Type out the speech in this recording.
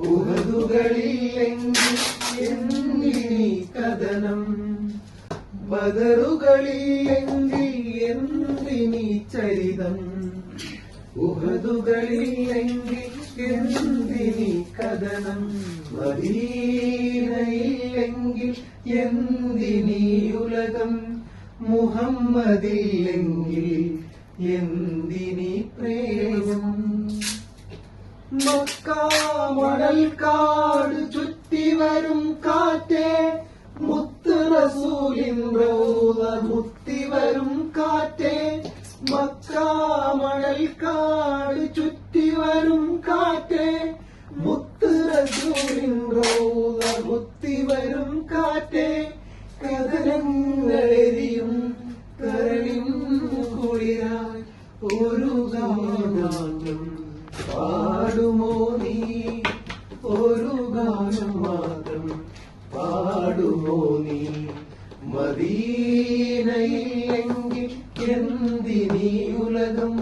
ഉഹദുകളില്ലെങ്കിൽ എന്തിനീ കഥനം, ബദറുകളില്ലെങ്കിൽ എന്തിനീ ചരിതം. ഉഹദുകളില്ലെങ്കിൽ എന്തിനീ കഥനം, മദീനയില്ലെങ്കിൽ എന്തിനീ ഉലകം, മുഹമ്മദില്ലെങ്കിൽ എന്തിനീ പ്രേമം. മക്കാമണൽക്കാട് ചുറ്റി വരും കാറ്റേ, മുത്ത് റസൂലിൻ റൗള മുത്തി വരും കാറ്റേ. മക്കാമണൽക്കാട് ചുറ്റി വരും കാറ്റേ, മുത്ത് റസൂലിൻ റൗള മുത്തി വരും കാറ്റേ. കഥനങ്ങളെരിയും കരളിൻ കുളിരായി ഒരു ഗാനം പാടുമോ നീ, ഒരു ഗാനം മാത്രം പാടുമോ നീ. മദീനയില്ലെങ്കിൽ എന്തിനീ ഉലകം.